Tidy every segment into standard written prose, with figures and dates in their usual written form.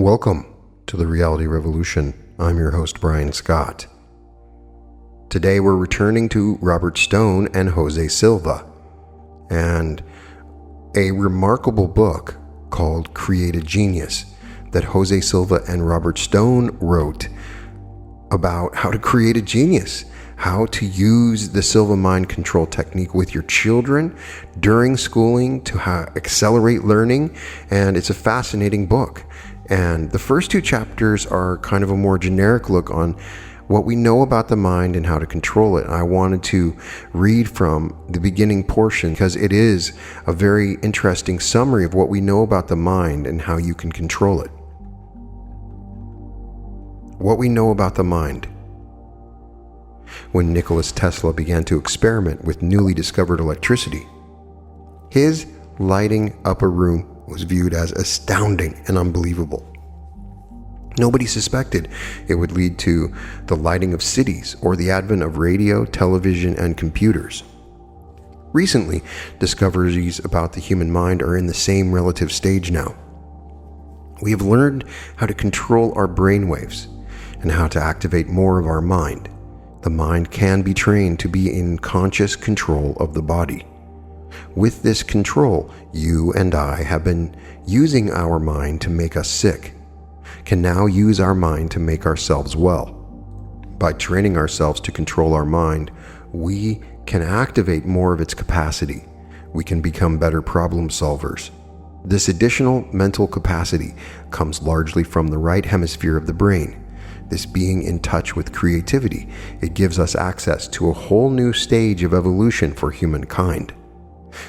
Welcome to the Reality Revolution. I'm your host, Brian Scott. Today we're returning to Robert Stone and Jose Silva and a remarkable book called Create a Genius that Jose Silva and Robert Stone wrote about how to create a genius, how to use the Silva mind control technique with your children during schooling to accelerate learning. And it's a fascinating book. And the first two chapters are kind of a more generic look on what we know about the mind and how to control it. I wanted to read from the beginning portion because it is a very interesting summary of what we know about the mind and how you can control it. What we know about the mind. When Nikola Tesla began to experiment with newly discovered electricity, his lighting up a room was viewed as astounding and unbelievable. Nobody suspected it would lead to the lighting of cities or the advent of radio, television, and computers. Recently, discoveries about the human mind are in the same relative stage now. We have learned how to control our brainwaves and how to activate more of our mind. The mind can be trained to be in conscious control of the body. With this control, you and I have been using our mind to make us sick, can now use our mind to make ourselves well. By training ourselves to control our mind, we can activate more of its capacity. We can become better problem solvers. This additional mental capacity comes largely from the right hemisphere of the brain. This being in touch with creativity, it gives us access to a whole new stage of evolution for humankind.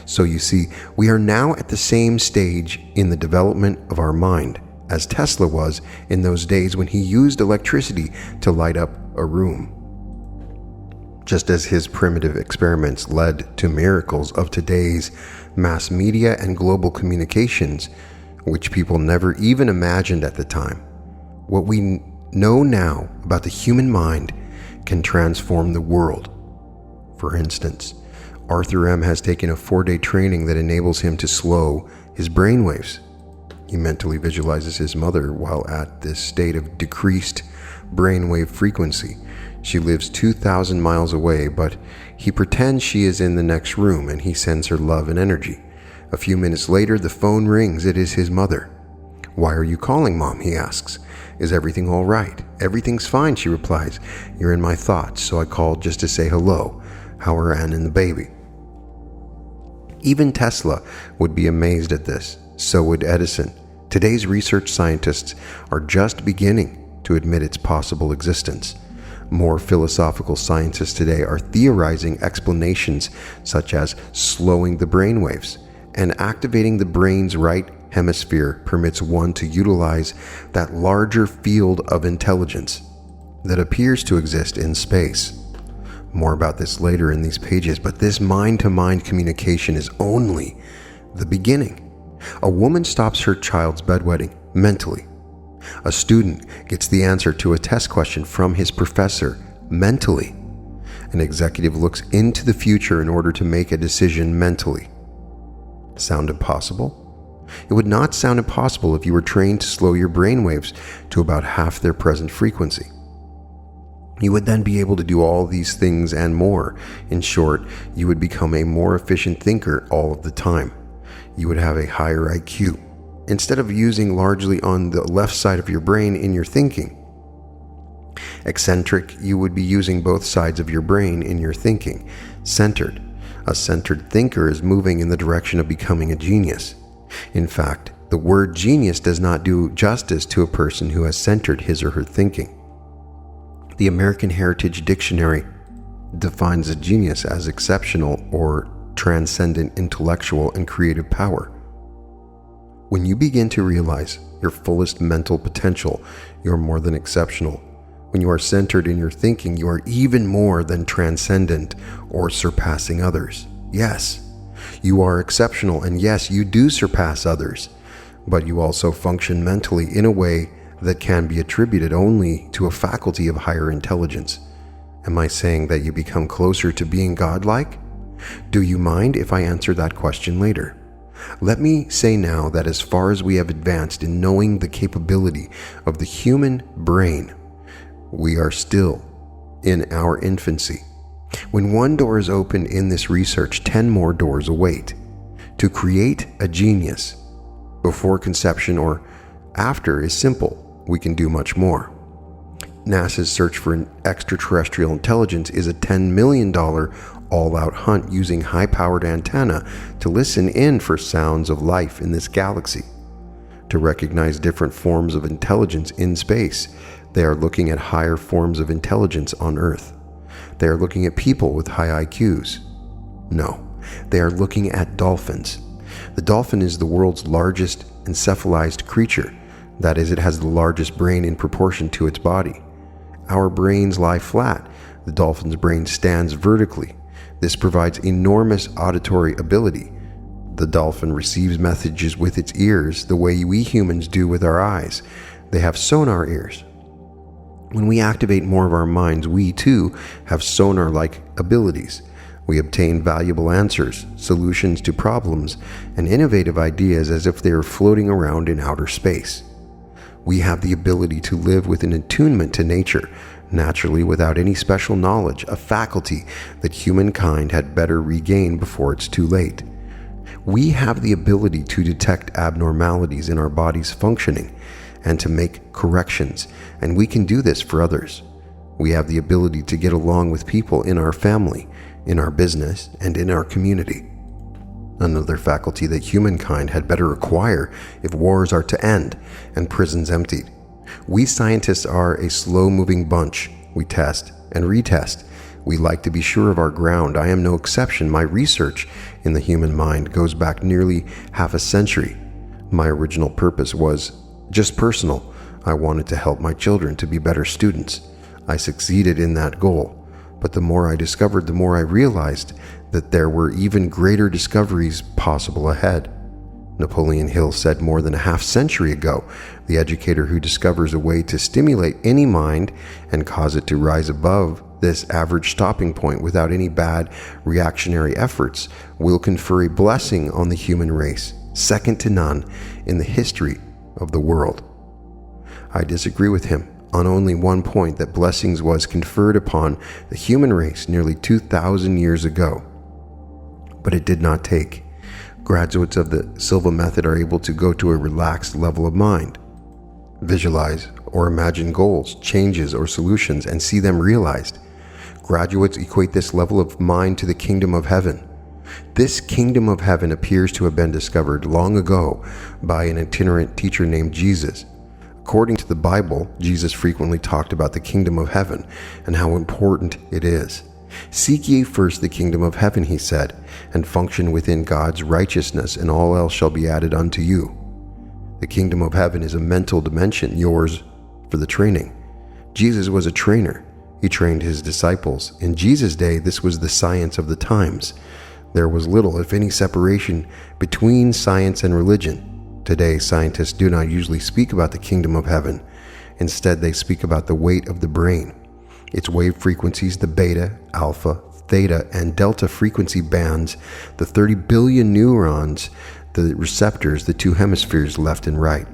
So you see, we are now at the same stage in the development of our mind as Tesla was in those days when he used electricity to light up a room. Just as his primitive experiments led to miracles of today's mass media and global communications, which people never even imagined at the time, what we know now about the human mind can transform the world. For instance, Arthur M. has taken a 4-day training that enables him to slow his brainwaves. He mentally visualizes his mother while at this state of decreased brainwave frequency. She lives 2,000 miles away, but he pretends she is in the next room and he sends her love and energy. A few minutes later, the phone rings. It is his mother. "Why are you calling, Mom?" he asks. "Is everything all right?" "Everything's fine," she replies. "You're in my thoughts, so I called just to say hello. How are Anne and the baby?" Even Tesla would be amazed at this. So would Edison. Today's research scientists are just beginning to admit its possible existence. More philosophical scientists today are theorizing explanations such as slowing the brainwaves and activating the brain's right hemisphere permits one to utilize that larger field of intelligence that appears to exist in space. More about this later in these pages, but this mind-to-mind communication is only the beginning. A woman stops her child's bedwetting mentally. A student gets the answer to a test question from his professor mentally. An executive looks into the future in order to make a decision mentally. Sound impossible? It would not sound impossible if you were trained to slow your brainwaves to about half their present frequency. You would then be able to do all these things and more. In short, you would become a more efficient thinker all of the time. You would have a higher IQ. Instead of using largely on the left side of your brain in your thinking. Eccentric, you would be using both sides of your brain in your thinking. Centered. A centered thinker is moving in the direction of becoming a genius. In fact, the word genius does not do justice to a person who has centered his or her thinking. The American Heritage Dictionary defines a genius as exceptional or transcendent intellectual and creative power. When you begin to realize your fullest mental potential, you are more than exceptional. When you are centered in your thinking, you are even more than transcendent or surpassing others. Yes, you are exceptional, and yes, you do surpass others, but you also function mentally in a way that can be attributed only to a faculty of higher intelligence. Am I saying that you become closer to being godlike? Do you mind if I answer that question later? Let me say now that as far as we have advanced in knowing the capability of the human brain, we are still in our infancy. When one door is opened in this research, 10 more doors await. To create a genius before conception or after is simple. We can do much more. NASA's search for an extraterrestrial intelligence is a $10 million all-out hunt using high-powered antenna to listen in for sounds of life in this galaxy. To recognize different forms of intelligence in space, they are looking at higher forms of intelligence on Earth. They are looking at people with high IQs. No, they are looking at dolphins. The dolphin is the world's largest encephalized creature. That is, it has the largest brain in proportion to its body. Our brains lie flat. The dolphin's brain stands vertically. This provides enormous auditory ability. The dolphin receives messages with its ears the way we humans do with our eyes. They have sonar ears. When we activate more of our minds, we too have sonar-like abilities. We obtain valuable answers, solutions to problems, and innovative ideas as if they are floating around in outer space. We have the ability to live with an attunement to nature, naturally without any special knowledge, a faculty that humankind had better regain before it's too late. We have the ability to detect abnormalities in our body's functioning and to make corrections, and we can do this for others. We have the ability to get along with people in our family, in our business, and in our community. Another faculty that humankind had better acquire if wars are to end and prisons emptied. We scientists are a slow-moving bunch. We test and retest. We like to be sure of our ground. I am no exception. My research in the human mind goes back nearly half a century. My original purpose was just personal. I wanted to help my children to be better students. I succeeded in that goal. But the more I discovered, the more I realized that there were even greater discoveries possible ahead. Napoleon Hill said more than a half century ago, the educator who discovers a way to stimulate any mind and cause it to rise above this average stopping point without any bad reactionary efforts will confer a blessing on the human race, second to none in the history of the world. I disagree with him on only one point, that blessings was conferred upon the human race nearly 2,000 years ago. But it did not take. Graduates of the Silva method are able to go to a relaxed level of mind, visualize or imagine goals, changes, or solutions, and see them realized. Graduates equate this level of mind to the kingdom of heaven. This kingdom of heaven appears to have been discovered long ago by an itinerant teacher named Jesus. According to the Bible, Jesus frequently talked about the kingdom of heaven and how important it is. Seek ye first the kingdom of heaven, he said, and function within God's righteousness, and all else shall be added unto you. The kingdom of heaven is a mental dimension, yours for the training. Jesus was a trainer. He trained his disciples. In Jesus' day, this was the science of the times. There was little, if any, separation between science and religion. Today, scientists do not usually speak about the kingdom of heaven. Instead, they speak about the weight of the brain, its wave frequencies, the beta, alpha, theta, and delta frequency bands, the 30 billion neurons, the receptors, the two hemispheres left and right.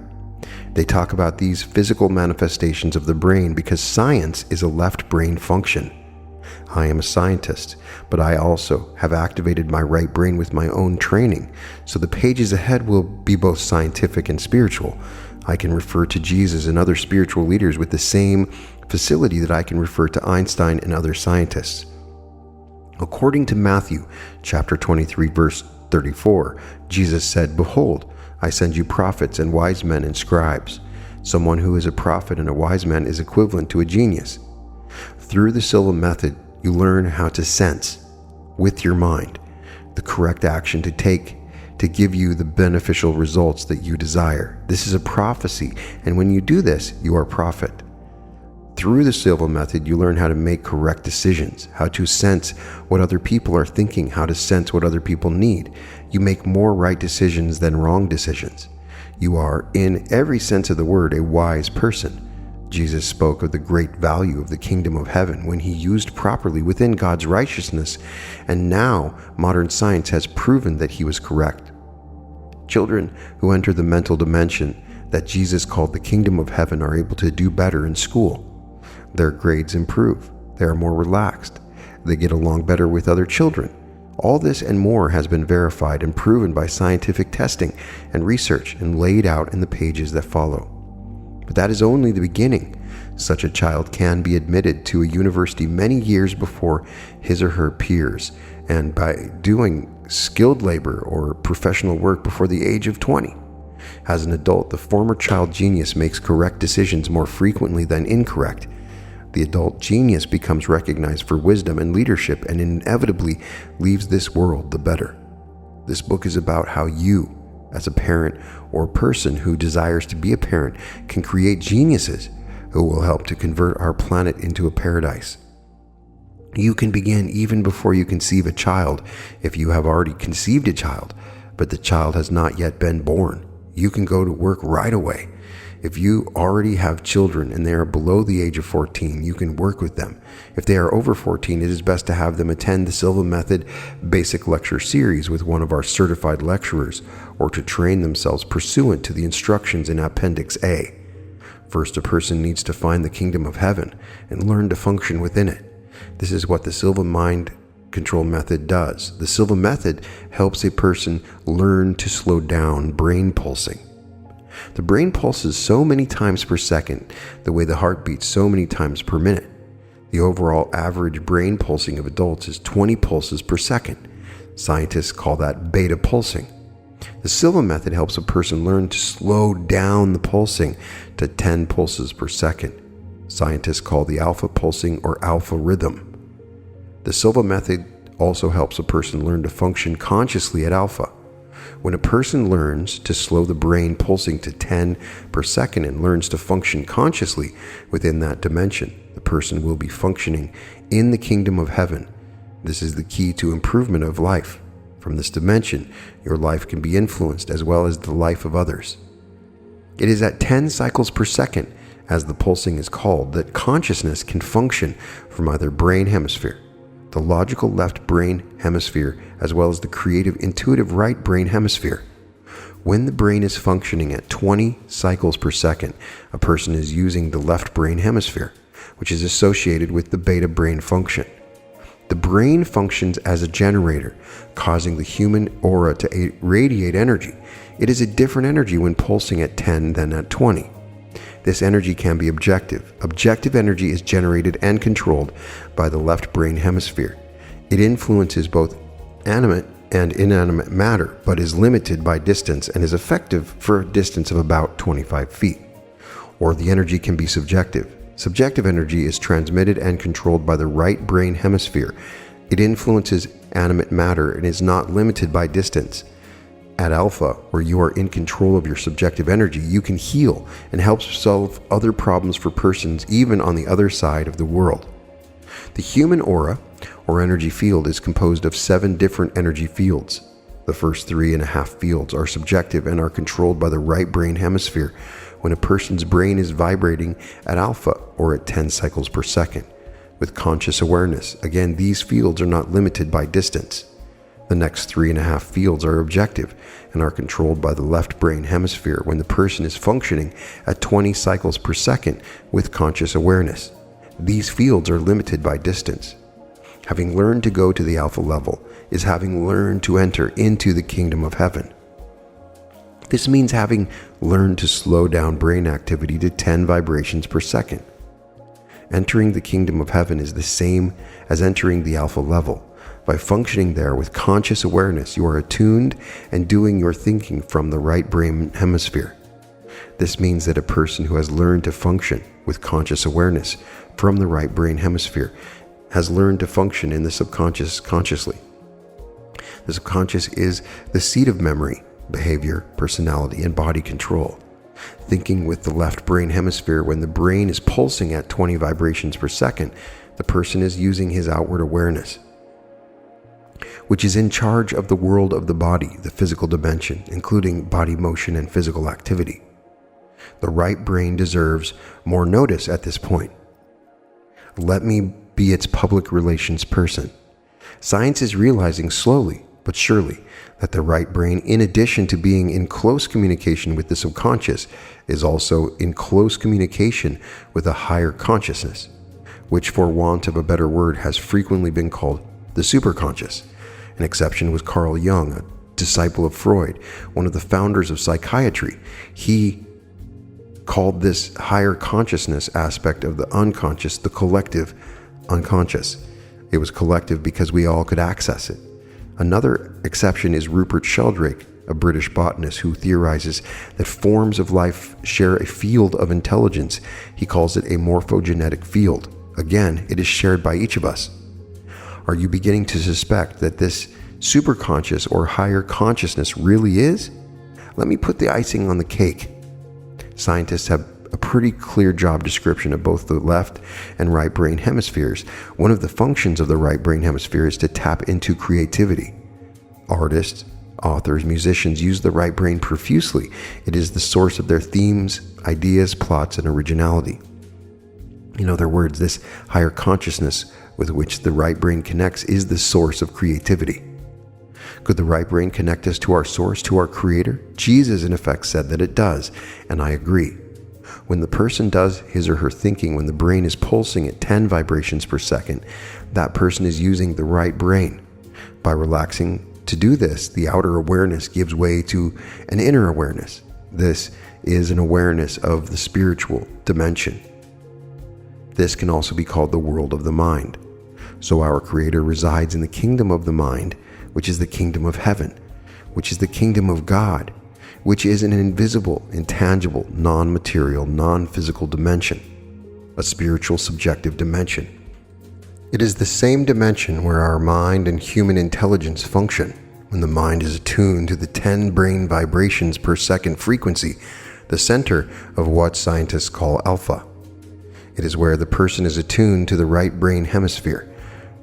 They talk about these physical manifestations of the brain because science is a left brain function. I am a scientist, but I also have activated my right brain with my own training, so the pages ahead will be both scientific and spiritual. I can refer to Jesus and other spiritual leaders with the same facility that I can refer to Einstein and other scientists. According to Matthew chapter 23, verse 34, Jesus said, "Behold, I send you prophets and wise men and scribes." Someone who is a prophet and a wise man is equivalent to a genius. Through the Silva method, you learn how to sense, with your mind, the correct action to take to give you the beneficial results that you desire. This is a prophecy, and when you do this, you are a prophet. Through the Silva method, you learn how to make correct decisions, how to sense what other people are thinking, how to sense what other people need. You make more right decisions than wrong decisions. You are, in every sense of the word, a wise person. Jesus spoke of the great value of the kingdom of heaven when he used properly within God's righteousness, and now modern science has proven that he was correct. Children who enter the mental dimension that Jesus called the kingdom of heaven are able to do better in school. Their grades improve. They are more relaxed. They get along better with other children. All this and more has been verified and proven by scientific testing and research and laid out in the pages that follow. But that is only the beginning. Such a child can be admitted to a university many years before his or her peers, and by doing skilled labor or professional work before the age of 20. As an adult, the former child genius makes correct decisions more frequently than incorrect. The adult genius becomes recognized for wisdom and leadership and inevitably leaves this world the better. This book is about how you, as a parent or person who desires to be a parent, can create geniuses who will help to convert our planet into a paradise. You can begin even before you conceive a child if you have already conceived a child, but the child has not yet been born. You can go to work right away. If you already have children and they are below the age of 14, you can work with them. If they are over 14, it is best to have them attend the Silva Method Basic Lecture Series with one of our certified lecturers, or to train themselves pursuant to the instructions in Appendix A. First, a person needs to find the kingdom of heaven and learn to function within it. This is what the Silva Mind Control Method does. The Silva Method helps a person learn to slow down brain pulsing. The brain pulses so many times per second, the way the heart beats so many times per minute. The overall average brain pulsing of adults is 20 pulses per second. Scientists call that beta pulsing. The Silva Method helps a person learn to slow down the pulsing to 10 pulses per second. Scientists call the alpha pulsing or alpha rhythm. The Silva Method also helps a person learn to function consciously at alpha. When a person learns to slow the brain pulsing to 10 per second and learns to function consciously within that dimension, the person will be functioning in the kingdom of heaven. This is the key to improvement of life. From this dimension, your life can be influenced as well as the life of others. It is at 10 cycles per second, as the pulsing is called, that consciousness can function from either brain hemisphere, the logical left brain hemisphere, as well as the creative intuitive right brain hemisphere. When the brain is functioning at 20 cycles per second, a person is using the left brain hemisphere, which is associated with the beta brain function. The brain functions as a generator, causing the human aura to radiate energy. It is a different energy when pulsing at 10 than at 20. This energy can be objective. Objective energy is generated and controlled by the left brain hemisphere. It influences both animate and inanimate matter, but is limited by distance and is effective for a distance of about 25 feet. Or the energy can be subjective. Subjective energy is transmitted and controlled by the right brain hemisphere. It influences animate matter and is not limited by distance. At alpha, where you are in control of your subjective energy, you can heal and help solve other problems for persons even on the other side of the world. The human aura, or energy field, is composed of 7 different energy fields. The first 3.5 fields are subjective and are controlled by the right brain hemisphere when a person's brain is vibrating at alpha, or at 10 cycles per second, with conscious awareness. Again, these fields are not limited by distance. The next 3.5 fields are objective and are controlled by the left brain hemisphere when the person is functioning at 20 cycles per second with conscious awareness. These fields are limited by distance. Having learned to go to the alpha level is having learned to enter into the kingdom of heaven. This means having learned to slow down brain activity to 10 vibrations per second. Entering the kingdom of heaven is the same as entering the alpha level. By functioning there with conscious awareness, you are attuned and doing your thinking from the right brain hemisphere. This means that a person who has learned to function with conscious awareness from the right brain hemisphere has learned to function in the subconscious consciously. The subconscious is the seat of memory, behavior, personality, and body control. Thinking with the left brain hemisphere, when the brain is pulsing at 20 vibrations per second, the person is using his outward awareness, which is in charge of the world of the body, the physical dimension, including body motion and physical activity. The right brain deserves more notice at this point. Let me be its public relations person. Science is realizing slowly but surely that the right brain, in addition to being in close communication with the subconscious, is also in close communication with a higher consciousness, which, for want of a better word, has frequently been called the superconscious. An exception was Carl Jung, a disciple of Freud, one of the founders of psychiatry. He called this higher consciousness aspect of the unconscious the collective unconscious. It was collective because we all could access it. Another exception is Rupert Sheldrake, a British botanist who theorizes that forms of life share a field of intelligence. He calls it a morphogenetic field. Again, it is shared by each of us. Are you beginning to suspect that this superconscious or higher consciousness really is? Let me put the icing on the cake. Scientists have a pretty clear job description of both the left and right brain hemispheres. One of the functions of the right brain hemisphere is to tap into creativity. Artists, authors, musicians use the right brain profusely. It is the source of their themes, ideas, plots, and originality. In other words, this higher consciousness with which the right brain connects is the source of creativity. Could the right brain connect us to our source, to our creator? Jesus, in effect, said that it does, and I agree. When the person does his or her thinking, when the brain is pulsing at 10 vibrations per second, that person is using the right brain. By relaxing to do this, the outer awareness gives way to an inner awareness. This is an awareness of the spiritual dimension. This can also be called the world of the mind. So our Creator resides in the kingdom of the mind, which is the kingdom of heaven, which is the kingdom of God, which is an invisible, intangible, non-material, non-physical dimension, a spiritual subjective dimension. It is the same dimension where our mind and human intelligence function. When the mind is attuned to the 10 brain vibrations per second frequency, the center of what scientists call alpha. It is where the person is attuned to the right brain hemisphere,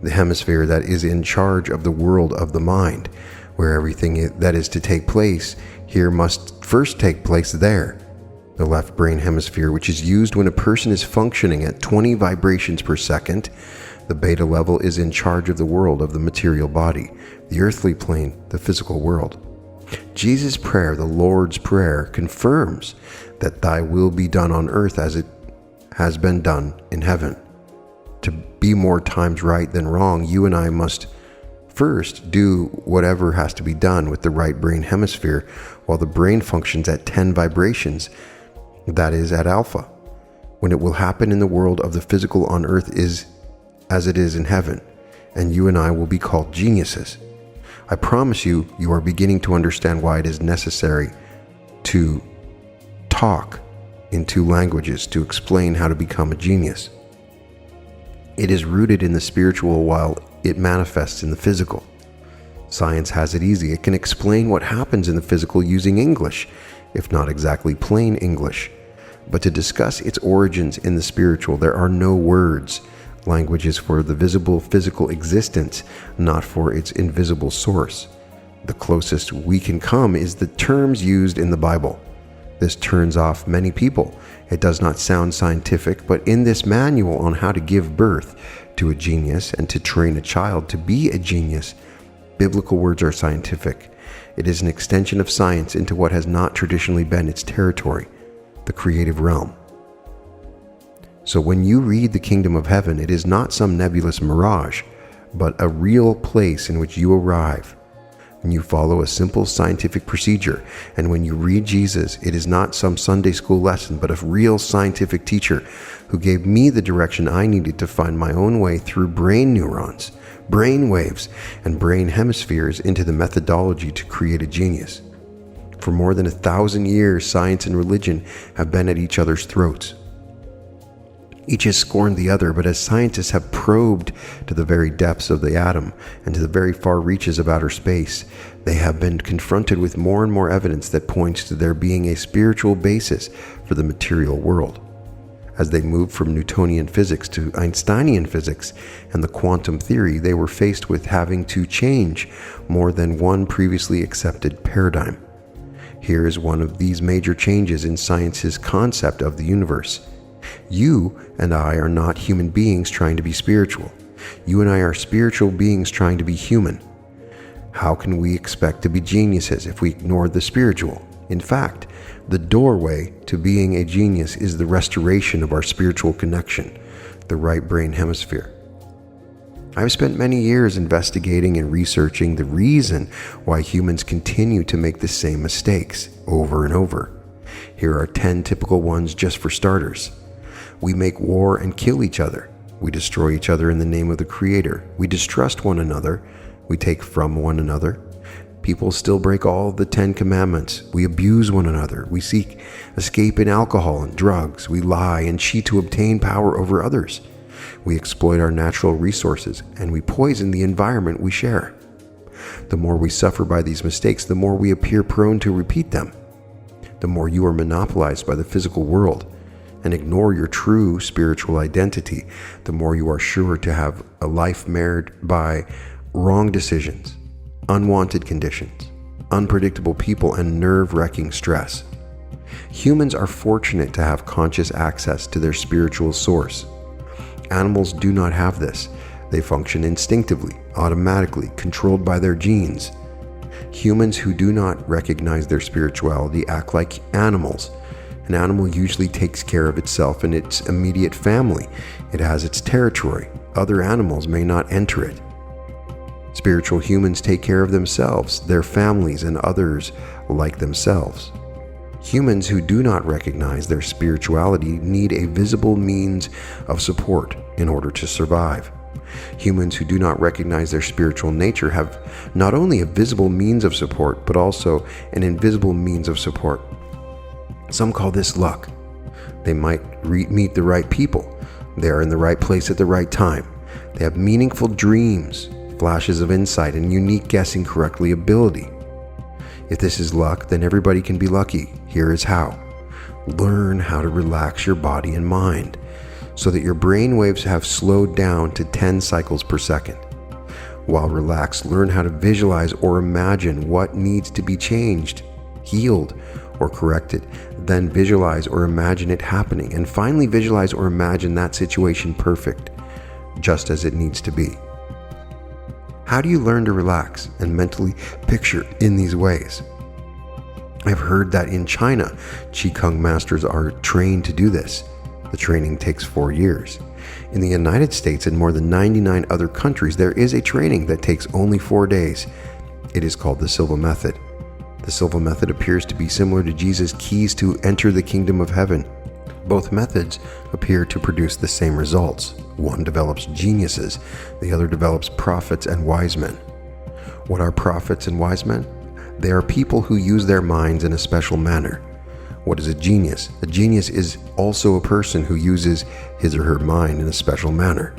the hemisphere that is in charge of the world of the mind, where everything that is to take place here must first take place there. The left brain hemisphere, which is used when a person is functioning at 20 vibrations per second, the beta level, is in charge of the world of the material body, the earthly plane, the physical world. Jesus' prayer, the Lord's Prayer, confirms that thy will be done on earth as it has been done in heaven. To be more times right than wrong, you and I must first do whatever has to be done with the right brain hemisphere while the brain functions at 10 vibrations, that is at alpha. When it will happen in the world of the physical on earth is as it is in heaven, and you and I will be called geniuses. I promise you, you are beginning to understand why it is necessary to talk in 2 languages to explain how to become a genius. It is rooted in the spiritual while it manifests in the physical. Science has it easy. It can explain what happens in the physical using English, if not exactly plain English. But to discuss its origins in the spiritual, there are no words. Language is for the visible physical existence, not for its invisible source. The closest we can come is the terms used in the Bible. This turns off many people. It does not sound scientific, but in this manual on how to give birth to a genius and to train a child to be a genius, biblical words are scientific. It is an extension of science into what has not traditionally been its territory, the creative realm. So when you read the kingdom of heaven, it is not some nebulous mirage, but a real place in which you arrive. When you follow a simple scientific procedure, and when you read Jesus, it is not some Sunday school lesson, but a real scientific teacher who gave me the direction I needed to find my own way through brain neurons, brain waves, and brain hemispheres into the methodology to create a genius. For more than 1,000 years, science and religion have been at each other's throats. Each has scorned the other, but as scientists have probed to the very depths of the atom and to the very far reaches of outer space, they have been confronted with more and more evidence that points to there being a spiritual basis for the material world. As they moved from Newtonian physics to Einsteinian physics and the quantum theory, they were faced with having to change more than one previously accepted paradigm. Here is one of these major changes in science's concept of the universe. You and I are not human beings trying to be spiritual. You and I are spiritual beings trying to be human. How can we expect to be geniuses if we ignore the spiritual? In fact, the doorway to being a genius is the restoration of our spiritual connection, the right brain hemisphere. I've spent many years investigating and researching the reason why humans continue to make the same mistakes over and over. Here are 10 typical ones just for starters. We make war and kill each other. We destroy each other in the name of the Creator. We distrust one another. We take from one another. People still break all the 10 commandments. We abuse one another. We seek escape in alcohol and drugs. We lie and cheat to obtain power over others. We exploit our natural resources, and we poison the environment we share. The more we suffer by these mistakes, the more we appear prone to repeat them. The more you are monopolized by the physical world and ignore your true spiritual identity, the more you are sure to have a life marred by wrong decisions, unwanted conditions, unpredictable people, and nerve-wracking stress. Humans are fortunate to have conscious access to their spiritual source. Animals do not have this. They function instinctively, automatically, controlled by their genes. Humans who do not recognize their spirituality act like animals. An animal usually takes care of itself and its immediate family. It has its territory. Other animals may not enter it. Spiritual humans take care of themselves, their families, and others like themselves. Humans who do not recognize their spirituality need a visible means of support in order to survive. Humans who do not recognize their spiritual nature have not only a visible means of support, but also an invisible means of support. Some call this luck. They might meet the right people. They are in the right place at the right time. They have meaningful dreams, flashes of insight, and unique guessing correctly ability. If this is luck, then everybody can be lucky. Here is how. Learn how to relax your body and mind so that your brain waves have slowed down to 10 cycles per second. While relaxed, learn how to visualize or imagine what needs to be changed, healed, or corrected. Then visualize or imagine it happening. And finally, visualize or imagine that situation perfect, just as it needs to be. How do you learn to relax and mentally picture in these ways? I've heard that in China, Qigong masters are trained to do this. The training takes 4 years. In the United States and more than 99 other countries, there is a training that takes only 4 days. It is called the Silva method. The Silva method appears to be similar to Jesus' keys to enter the kingdom of heaven. Both methods appear to produce the same results. One develops geniuses, the other develops prophets and wise men. What are prophets and wise men? They are people who use their minds in a special manner. What is a genius? A genius is also a person who uses his or her mind in a special manner.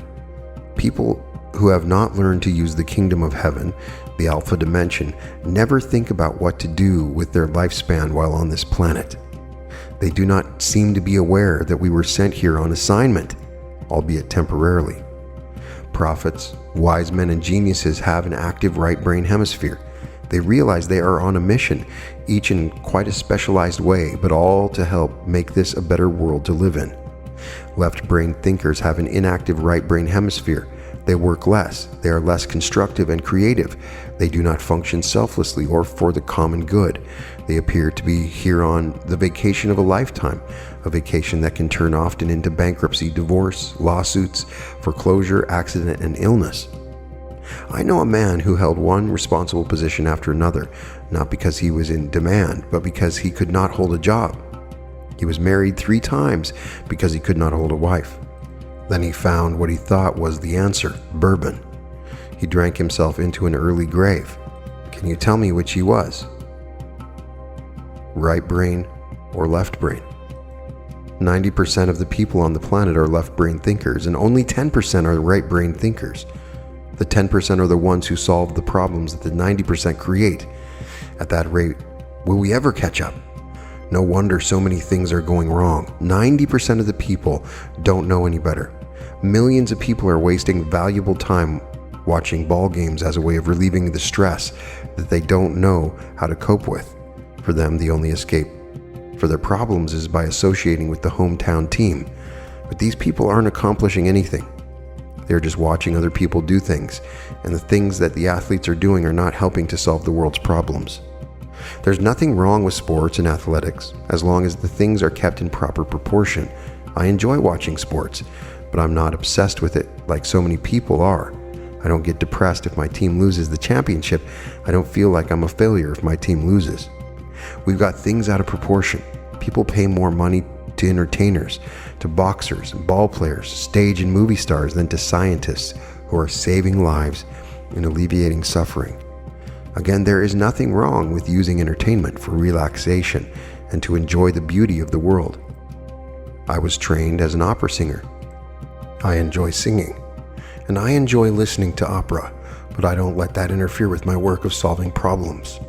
People who have not learned to use the kingdom of heaven, the alpha dimension, never think about what to do with their lifespan while on this planet. They do not seem to be aware that we were sent here on assignment, albeit temporarily. Prophets, wise men, and geniuses have an active right brain hemisphere. They realize they are on a mission, each in quite a specialized way, but all to help make this a better world to live in. Left brain thinkers have an inactive right brain hemisphere. They work less. They are less constructive and creative. They do not function selflessly or for the common good. They appear to be here on the vacation of a lifetime, a vacation that can turn often into bankruptcy, divorce, lawsuits, foreclosure, accident, and illness. I know a man who held one responsible position after another, not because he was in demand, but because he could not hold a job. He was married 3 times because he could not hold a wife. Then he found what he thought was the answer: bourbon. He drank himself into an early grave. Can you tell me which he was? Right brain or left brain? 90% of the people on the planet are left brain thinkers, and only 10% are right brain thinkers. The 10% are the ones who solve the problems that the 90% create. At that rate, will we ever catch up? No wonder so many things are going wrong. 90% of the people don't know any better. Millions of people are wasting valuable time watching ball games as a way of relieving the stress that they don't know how to cope with. For them, the only escape for their problems is by associating with the hometown team. But these people aren't accomplishing anything. They're just watching other people do things, and the things that the athletes are doing are not helping to solve the world's problems. There's nothing wrong with sports and athletics as long as the things are kept in proper proportion. I enjoy watching sports, but I'm not obsessed with it like so many people are. I don't get depressed if my team loses the championship. I don't feel like I'm a failure if my team loses. We've got things out of proportion. People pay more money to entertainers, to boxers and ball players, stage and movie stars than to scientists who are saving lives and alleviating suffering. Again, there is nothing wrong with using entertainment for relaxation and to enjoy the beauty of the world. I was trained as an opera singer. I enjoy singing, and I enjoy listening to opera, but I don't let that interfere with my work of solving problems.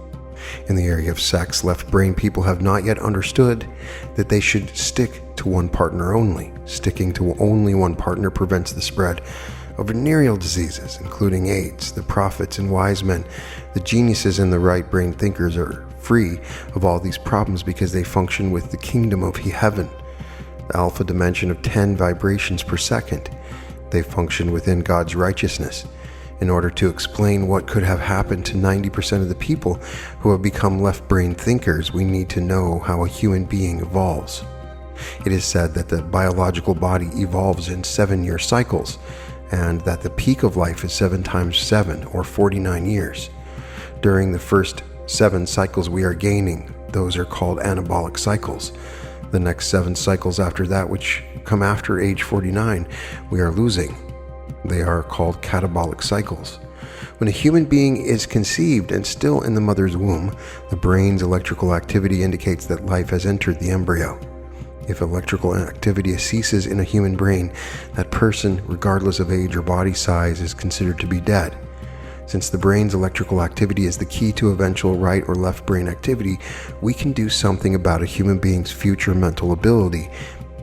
In the area of sex, left-brain people have not yet understood that they should stick to one partner only. Sticking to only one partner prevents the spread of venereal diseases, including AIDS. The prophets and wise men, the geniuses and the right-brain thinkers are free of all these problems because they function with the kingdom of heaven, the alpha dimension of 10 vibrations per second. They function within God's righteousness. In order to explain what could have happened to 90% of the people who have become left-brain thinkers, we need to know how a human being evolves. It is said that the biological body evolves in 7-year cycles, and that the peak of life is 7 times 7, or 49 years. During the first 7 cycles we are gaining. Those are called anabolic cycles. The next 7 cycles after that, which come after age 49, we are losing. They are called catabolic cycles. When a human being is conceived and still in the mother's womb, the brain's electrical activity indicates that life has entered the embryo. If electrical activity ceases in a human brain, that person, regardless of age or body size, is considered to be dead. Since the brain's electrical activity is the key to eventual right or left brain activity, we can do something about a human being's future mental ability,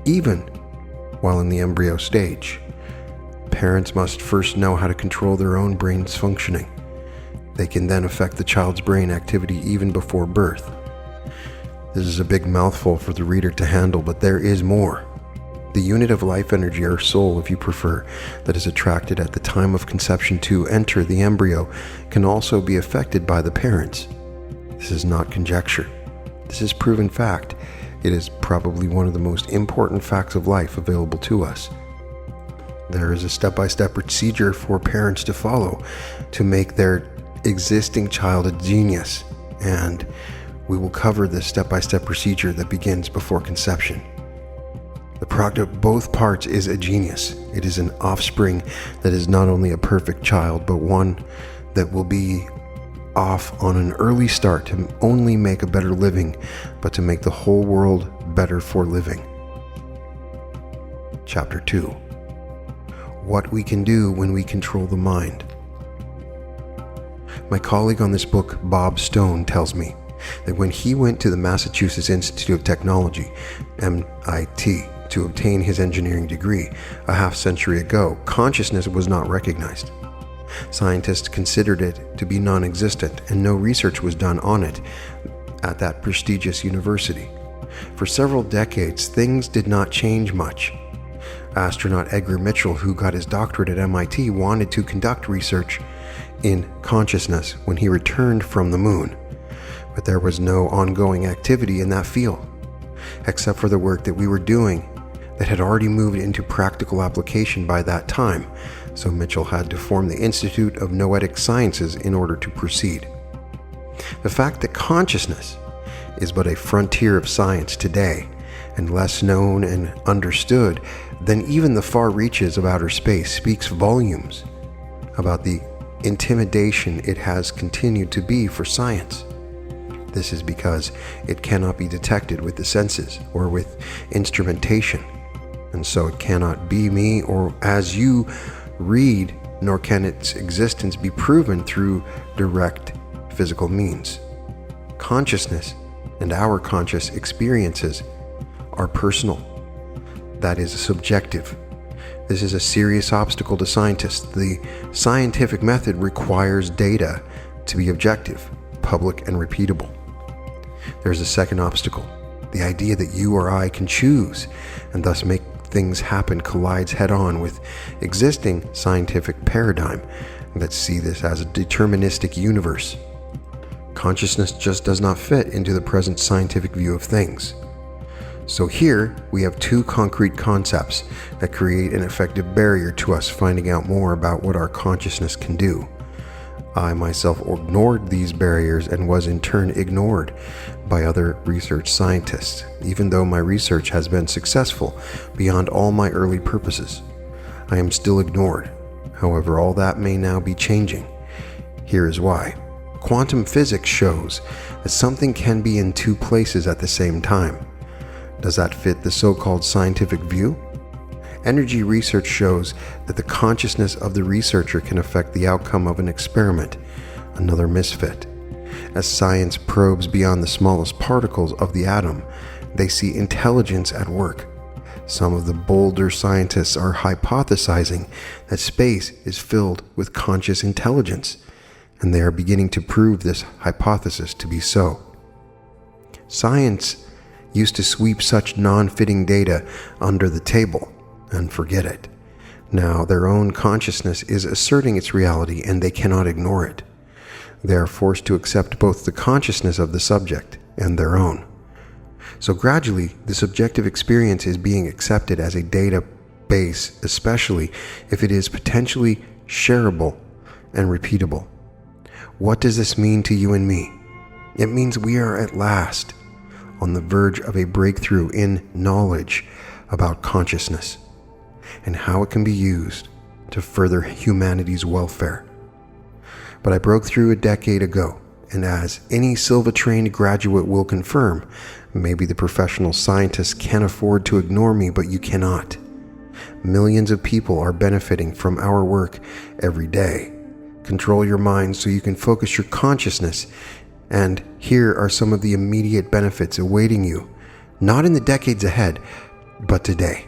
even while in the embryo stage. Parents must first know how to control their own brain's functioning. They can then affect the child's brain activity even before birth. This is a big mouthful for the reader to handle, but there is more. The unit of life energy, or soul if you prefer, that is attracted at the time of conception to enter the embryo can also be affected by the parents. This is not conjecture. This is proven fact. It is probably one of the most important facts of life available to us. There is a step-by-step procedure for parents to follow to make their existing child a genius, and we will cover this step-by-step procedure that begins before conception. The product of both parts is a genius. It is an offspring that is not only a perfect child, but one that will be off on an early start to only make a better living, but to make the whole world better for living. Chapter 2. What we can do when we control the mind. My colleague on this book, Bob Stone, tells me that when he went to the Massachusetts Institute of Technology, MIT, to obtain his engineering degree a half-century ago, consciousness was not recognized. Scientists considered it to be non-existent, and no research was done on it at that prestigious university. For several decades, things did not change much. Astronaut Edgar Mitchell, who got his doctorate at MIT, wanted to conduct research in consciousness when he returned from the moon. But there was no ongoing activity in that field, except for the work that we were doing that had already moved into practical application by that time, so Mitchell had to form the Institute of Noetic Sciences in order to proceed. The fact that consciousness is but a frontier of science today, and less known and understood than even the far reaches of outer space, speaks volumes about the intimidation it has continued to be for science. This is because it cannot be detected with the senses or with instrumentation, and so it cannot be me or as you read, nor can its existence be proven through direct physical means. Consciousness and our conscious experiences are personal. That is subjective. This is a serious obstacle to scientists. The scientific method requires data to be objective, public, and repeatable. There's a second obstacle, the idea that you or I can choose and thus make things happen collides head-on with existing scientific paradigm that see this as a deterministic universe. Consciousness just does not fit into the present scientific view of things. So here we have two concrete concepts that create an effective barrier to us finding out more about what our consciousness can do. I myself ignored these barriers and was in turn ignored by other research scientists, even though my research has been successful beyond all my early purposes. I am still ignored. However, all that may now be changing. Here is why. Quantum physics shows that something can be in two places at the same time. Does that fit the so-called scientific view? Energy research shows that the consciousness of the researcher can affect the outcome of an experiment, another misfit. As science probes beyond the smallest particles of the atom, they see intelligence at work. Some of the bolder scientists are hypothesizing that space is filled with conscious intelligence, and they are beginning to prove this hypothesis to be so. Science used to sweep such non-fitting data under the table and forget it. Now their own consciousness is asserting its reality and they cannot ignore it. They are forced to accept both the consciousness of the subject and their own. So gradually, the subjective experience is being accepted as a database, especially if it is potentially shareable and repeatable. What does this mean to you and me? It means we are at last on the verge of a breakthrough in knowledge about consciousness and how it can be used to further humanity's welfare. But I broke through a decade ago, and as any Silva-trained graduate will confirm, maybe the professional scientists can afford to ignore me, but you cannot. Millions of people are benefiting from our work every day. Control your mind so you can focus your consciousness. And here are some of the immediate benefits awaiting you, not in the decades ahead, but today.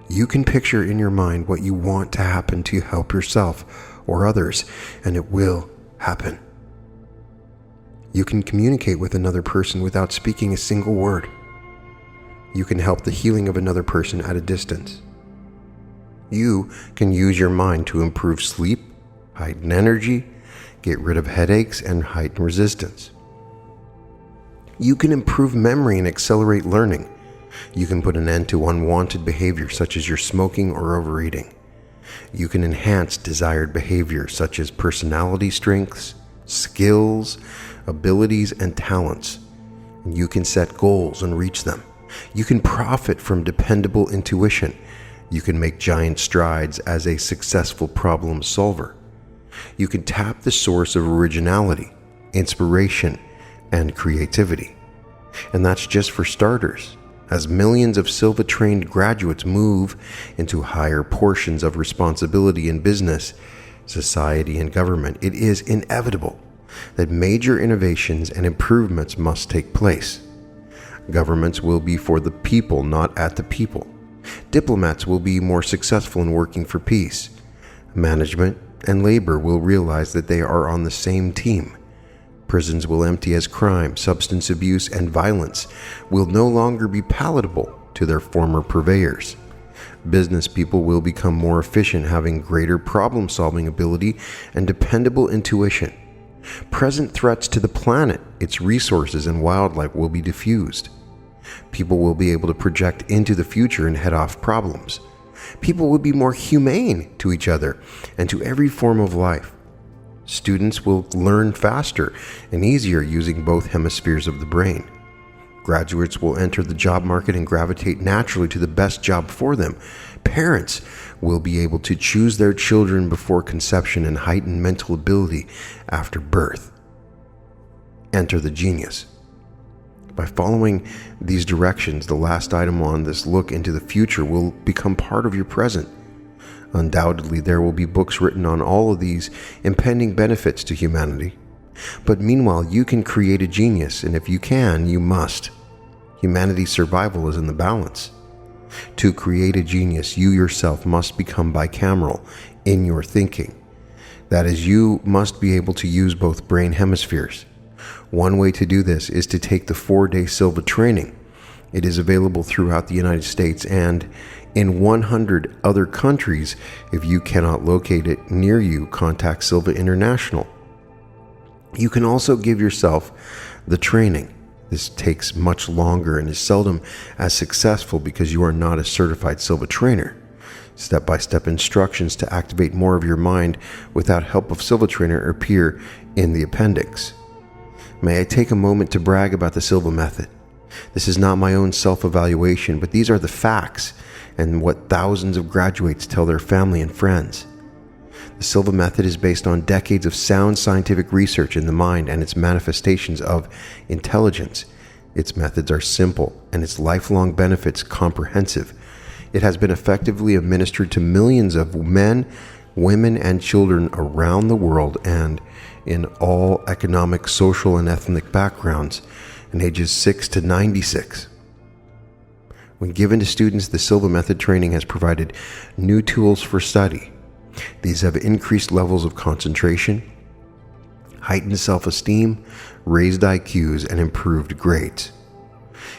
You can picture in your mind what you want to happen to help yourself or others, and it will happen. You can communicate with another person without speaking a single word. You can help the healing of another person at a distance. You can use your mind to improve sleep, heighten energy, get rid of headaches, and heighten resistance. You can improve memory and accelerate learning. You can put an end to unwanted behavior such as your smoking or overeating. You can enhance desired behavior such as personality strengths, skills, abilities, and talents. You can set goals and reach them. You can profit from dependable intuition. You can make giant strides as a successful problem solver. You can tap the source of originality, inspiration, and creativity. And that's just for starters. As millions of Silva-trained graduates move into higher portions of responsibility in business, society, and government, it is inevitable that major innovations and improvements must take place. Governments will be for the people, not at the people. Diplomats will be more successful in working for peace. Management and labor will realize that they are on the same team. Prisons will empty as crime, substance abuse, and violence will no longer be palatable to their former purveyors. Business people will become more efficient, having greater problem-solving ability and dependable intuition. Present threats to the planet, its resources, and wildlife will be diffused. People will be able to project into the future and head off problems. People will be more humane to each other and to every form of life. Students will learn faster and easier using both hemispheres of the brain. Graduates will enter the job market and gravitate naturally to the best job for them. Parents will be able to choose their children before conception and heighten mental ability after birth. Enter the genius. By following these directions, the last item on this look into the future will become part of your present. Undoubtedly, there will be books written on all of these impending benefits to humanity. But meanwhile, you can create a genius, and if you can, you must. Humanity's survival is in the balance. To create a genius, you yourself must become bicameral in your thinking. That is, you must be able to use both brain hemispheres. One way to do this is to take the 4-day Silva training. It is available throughout the United States and in 100 other countries. If you cannot locate it near you, contact Silva International. You can also give yourself the training. This takes much longer and is seldom as successful because you are not a certified Silva trainer. Step-by-step instructions to activate more of your mind without help of Silva trainer appear in the appendix. May I take a moment to brag about the Silva method? This is not my own self-evaluation, but these are the facts and what thousands of graduates tell their family and friends. The Silva method is based on decades of sound scientific research in the mind and its manifestations of intelligence. Its methods are simple and its lifelong benefits comprehensive. It has been effectively administered to millions of men, women, and children around the world and in all economic, social, and ethnic backgrounds, in ages 6 to 96. When given to students, the Silva method training has provided new tools for study. These have increased levels of concentration, heightened self-esteem, raised IQs, and improved grades.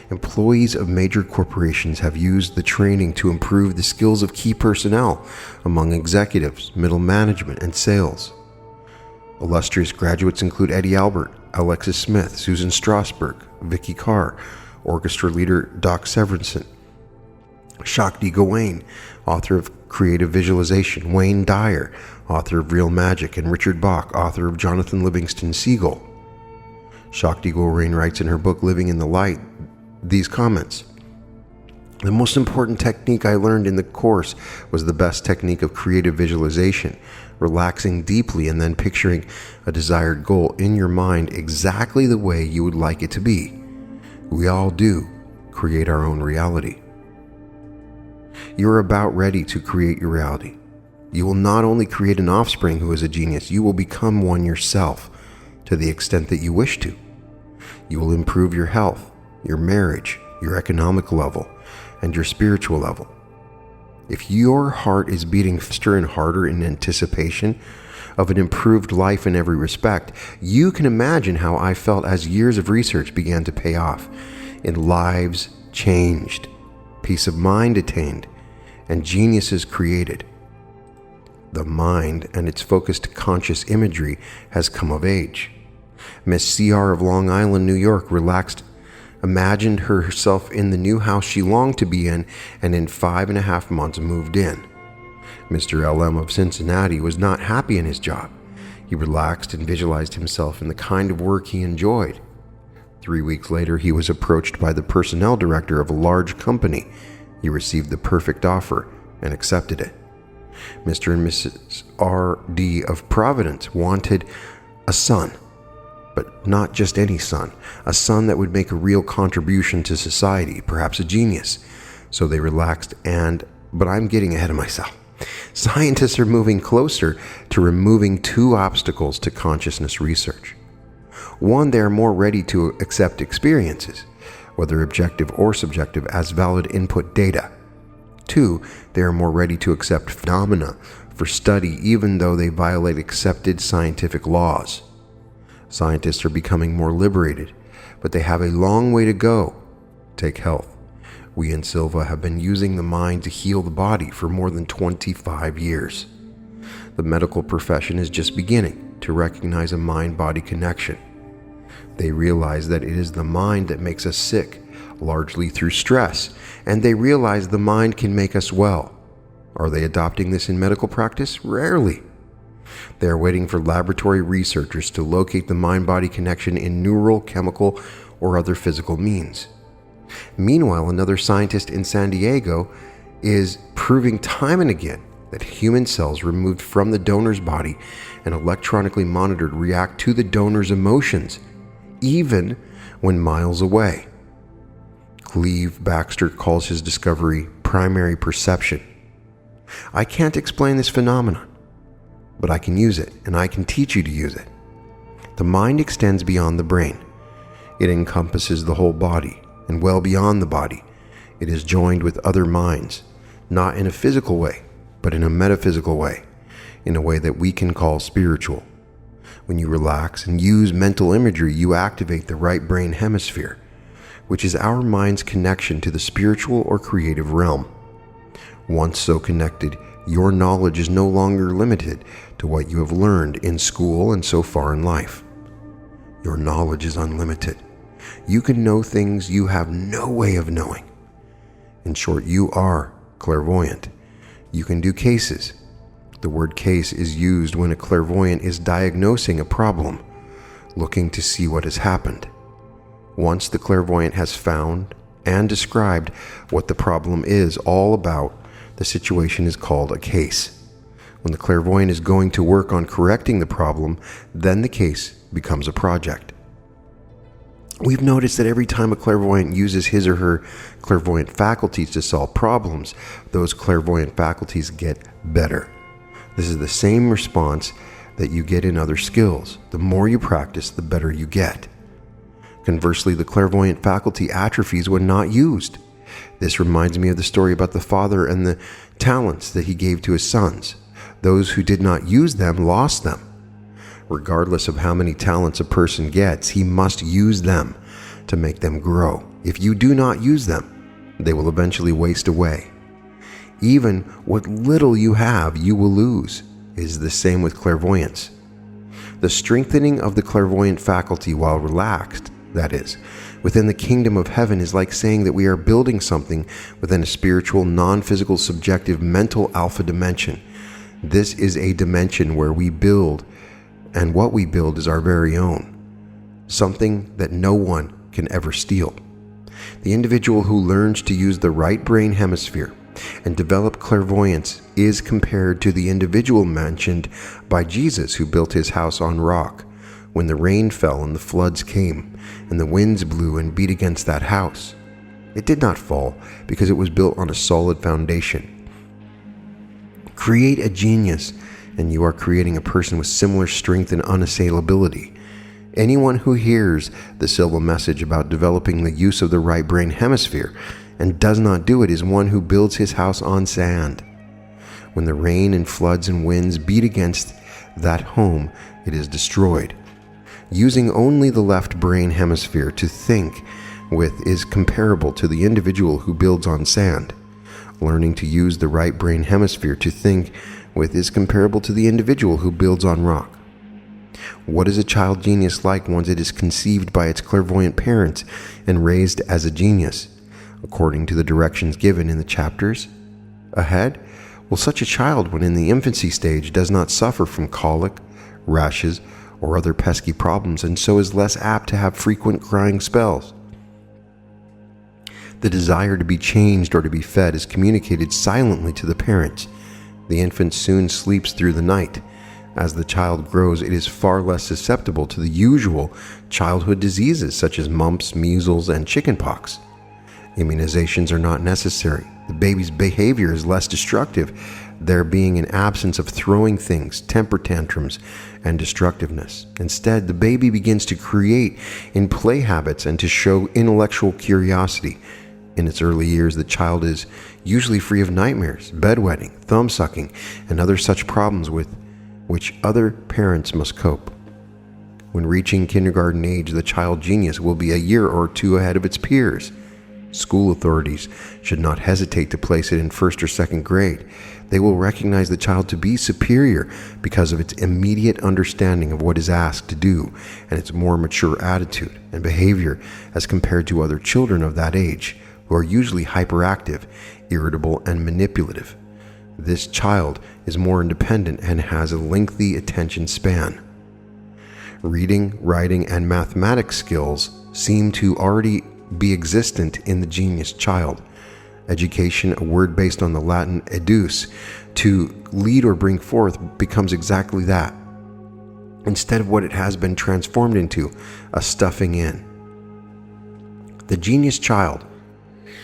Employees of major corporations have used the training to improve the skills of key personnel among executives, middle management, and sales. Illustrious graduates include Eddie Albert, Alexis Smith, Susan Strasberg, Vicky Carr, orchestra leader Doc Severinsen, Shakti Gawain, author of Creative Visualization, Wayne Dyer, author of Real Magic, and Richard Bach, author of Jonathan Livingston Seagull. Shakti Gawain writes in her book Living in the Light these comments: "The most important technique I learned in the course was the best technique of creative visualization, relaxing deeply and then picturing a desired goal in your mind exactly the way you would like it to be. We all do create our own reality." You are about ready to create your reality. You will not only create an offspring who is a genius, you will become one yourself to the extent that you wish to. You will improve your health, your marriage, your economic level, and your spiritual level. If your heart is beating faster and harder in anticipation of an improved life in every respect, you can imagine how I felt as years of research began to pay off in lives changed, peace of mind attained, and geniuses created. The mind and its focused conscious imagery has come of age. Miss C.R. of Long Island, New York, imagined herself in the new house she longed to be in, and in 5.5 months moved in. Mr. L.M. of Cincinnati was not happy in his job. He relaxed and visualized himself in the kind of work he enjoyed. 3 weeks later, he was approached by the personnel director of a large company. He received the perfect offer and accepted it. Mr. and Mrs. R.D. of Providence wanted a son, but not just any son, a son that would make a real contribution to society, perhaps a genius. So they relaxed but I'm getting ahead of myself. Scientists are moving closer to removing 2 obstacles to consciousness research. 1, they are more ready to accept experiences, whether objective or subjective, as valid input data. 2, they are more ready to accept phenomena for study even though they violate accepted scientific laws. Scientists are becoming more liberated, but they have a long way to go. Take health. We in Silva have been using the mind to heal the body for more than 25 years. The medical profession is just beginning to recognize a mind-body connection. They realize that it is the mind that makes us sick, largely through stress, and they realize the mind can make us well. Are they adopting this in medical practice? Rarely. They are waiting for laboratory researchers to locate the mind-body connection in neural, chemical, or other physical means. Meanwhile, another scientist in San Diego is proving time and again that human cells removed from the donor's body and electronically monitored react to the donor's emotions, even when miles away. Cleve Baxter calls his discovery primary perception. I can't explain this phenomenon, but I can use it, and I can teach you to use it. The mind extends beyond the brain. It encompasses the whole body, and well beyond the body. It is joined with other minds, not in a physical way, but in a metaphysical way, in a way that we can call spiritual. When you relax and use mental imagery, you activate the right brain hemisphere. which is our mind's connection to the spiritual or creative realm. Once so connected, your knowledge is no longer limited to what you have learned in school and so far in life. Your knowledge is unlimited. You can know things you have no way of knowing. In short, you are clairvoyant. You can do cases. The word case is used when a clairvoyant is diagnosing a problem, looking to see what has happened. Once the clairvoyant has found and described what the problem is all about, the situation is called a case. When the clairvoyant is going to work on correcting the problem, then the case becomes a project. We've noticed that every time a clairvoyant uses his or her clairvoyant faculties to solve problems, those clairvoyant faculties get better. This is the same response that you get in other skills. The more you practice, the better you get. Conversely, the clairvoyant faculty atrophies when not used. This reminds me of the story about the father and the talents that he gave to his sons. Those who did not use them lost them. Regardless of how many talents a person gets, he must use them to make them grow. If you do not use them, they will eventually waste away. Even what little you have, you will lose. It is the same with clairvoyance. The strengthening of the clairvoyant faculty while relaxed, that is, within the kingdom of heaven, is like saying that we are building something within a spiritual, non-physical, subjective, mental alpha dimension. This is a dimension where we build, and what we build is our very own, something that no one can ever steal. The individual who learns to use the right brain hemisphere and develop clairvoyance is compared to the individual mentioned by Jesus who built his house on rock. When the rain fell and the floods came and the winds blew and beat against that house, it did not fall because it was built on a solid foundation. Create a genius, and you are creating a person with similar strength and unassailability. Anyone who hears the Silva message about developing the use of the right brain hemisphere and does not do it is one who builds his house on sand. When the rain and floods and winds beat against that home, it is destroyed. Using only the left brain hemisphere to think with is comparable to the individual who builds on sand. Learning to use the right brain hemisphere to think with is comparable to the individual who builds on rock. What is a child genius like once it is conceived by its clairvoyant parents and raised as a genius? According to the directions given in the chapters ahead, well, such a child, when in the infancy stage, does not suffer from colic, rashes, or other pesky problems, and so is less apt to have frequent crying spells. The desire to be changed or to be fed is communicated silently to the parents. The infant soon sleeps through the night. As the child grows, it is far less susceptible to the usual childhood diseases such as mumps, measles, and chickenpox. Immunizations are not necessary. The baby's behavior is less destructive, there being an absence of throwing things, temper tantrums, and destructiveness. Instead, the baby begins to create in play habits and to show intellectual curiosity. In its early years, the child is usually free of nightmares, bedwetting, thumb-sucking, and other such problems with which other parents must cope. When reaching kindergarten age, the child genius will be a year or two ahead of its peers. School authorities should not hesitate to place it in first or second grade. They will recognize the child to be superior because of its immediate understanding of what is asked to do and its more mature attitude and behavior as compared to other children of that age, who are usually hyperactive, irritable, and manipulative. This child is more independent and has a lengthy attention span. Reading, writing, and mathematics skills seem to already be existent in the genius child. Education, a word based on the Latin educe, to lead or bring forth, becomes exactly that, instead of what it has been transformed into, a stuffing in. The genius child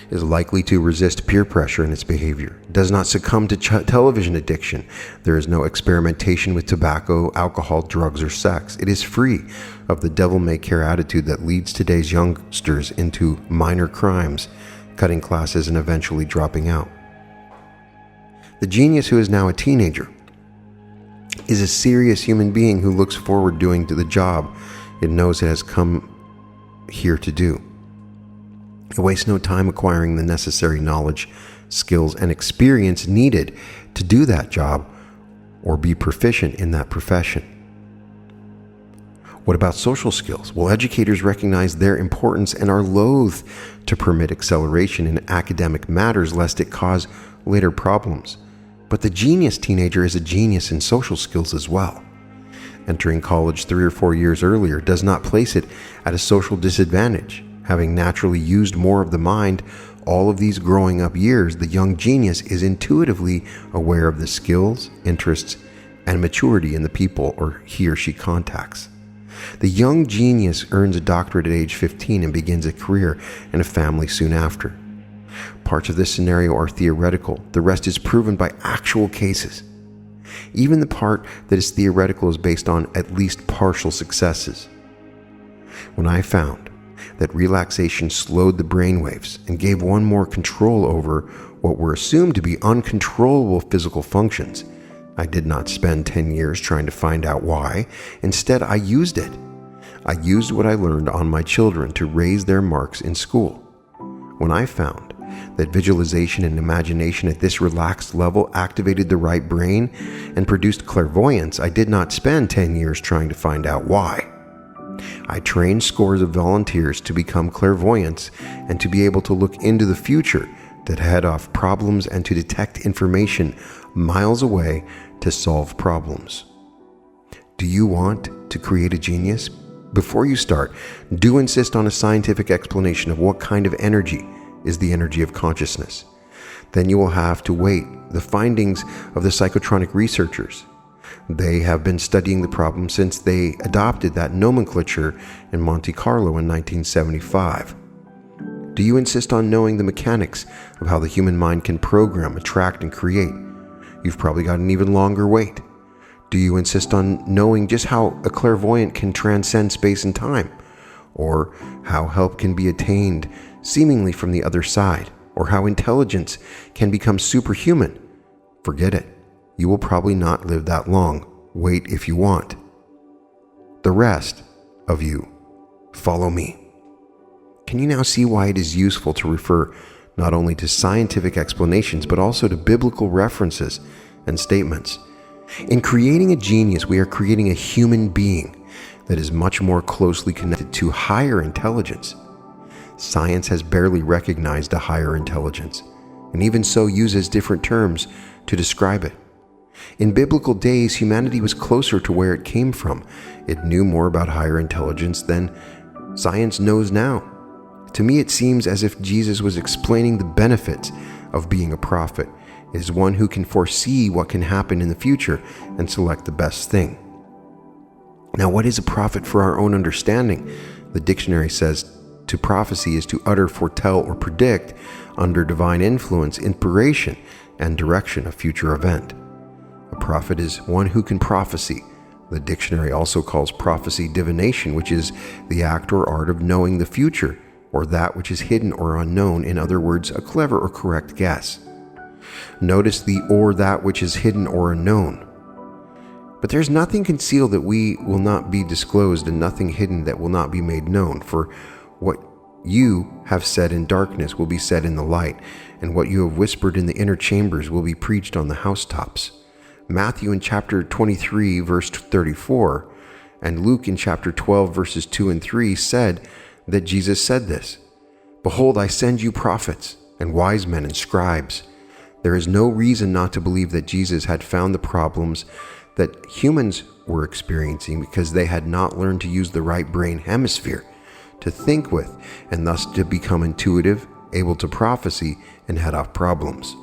is likely to resist peer pressure in its behavior, does not succumb to television addiction. There is no experimentation with tobacco, alcohol, drugs, or sex. It is free of the devil-may-care attitude that leads today's youngsters into minor crimes, cutting classes, and eventually dropping out. The genius who is now a teenager is a serious human being who looks forward doing to the job it knows it has come here to do. Waste no time acquiring the necessary knowledge, skills, and experience needed to do that job or be proficient in that profession. What about social skills? Well, educators recognize their importance and are loath to permit acceleration in academic matters lest it cause later problems. But the genius teenager is a genius in social skills as well. Entering college 3 or 4 years earlier does not place it at a social disadvantage. Having naturally used more of the mind all of these growing up years, the young genius is intuitively aware of the skills, interests, and maturity in the people or he or she contacts. The young genius earns a doctorate at age 15 and begins a career and a family soon after. Parts of this scenario are theoretical. The rest is proven by actual cases. Even the part that is theoretical is based on at least partial successes. When I found that relaxation slowed the brainwaves and gave one more control over what were assumed to be uncontrollable physical functions, I did not spend 10 years trying to find out why. Instead, I used it. I used what I learned on my children to raise their marks in school. When I found that visualization and imagination at this relaxed level activated the right brain and produced clairvoyance, I did not spend 10 years trying to find out why. I trained scores of volunteers to become clairvoyants and to be able to look into the future, to head off problems and to detect information miles away to solve problems. Do you want to create a genius? Before you start, do insist on a scientific explanation of what kind of energy is the energy of consciousness. Then you will have to wait the findings of the psychotronic researchers. They have been studying the problem since they adopted that nomenclature in Monte Carlo in 1975. Do you insist on knowing the mechanics of how the human mind can program, attract, and create? You've probably got an even longer wait. Do you insist on knowing just how a clairvoyant can transcend space and time? Or how help can be attained seemingly from the other side? Or how intelligence can become superhuman? Forget it. You will probably not live that long. Wait if you want. The rest of you, follow me. Can you now see why it is useful to refer not only to scientific explanations, but also to biblical references and statements? In creating a genius, we are creating a human being that is much more closely connected to higher intelligence. Science has barely recognized a higher intelligence, and even so uses different terms to describe it. In biblical days, humanity was closer to where it came from. It knew more about higher intelligence than science knows now. To me, it seems as if Jesus was explaining the benefits of being a prophet. It is one who can foresee what can happen in the future and select the best thing. Now, what is a prophet for our own understanding? The dictionary says to prophecy is to utter, foretell, or predict under divine influence, inspiration, and direction a future event. A prophet is one who can prophesy. The dictionary also calls prophecy divination, which is the act or art of knowing the future, or that which is hidden or unknown, in other words, a clever or correct guess. Notice the or that which is hidden or unknown. But there's nothing concealed that will not be disclosed, and nothing hidden that will not be made known. For what you have said in darkness will be said in the light, and what you have whispered in the inner chambers will be preached on the housetops. Matthew in chapter 23, verse 34, and Luke in chapter 12, verses 2 and 3 said that Jesus said this: "Behold, I send you prophets and wise men and scribes." There is no reason not to believe that Jesus had found the problems that humans were experiencing because they had not learned to use the right brain hemisphere to think with, and thus to become intuitive, able to prophesy, and head off problems.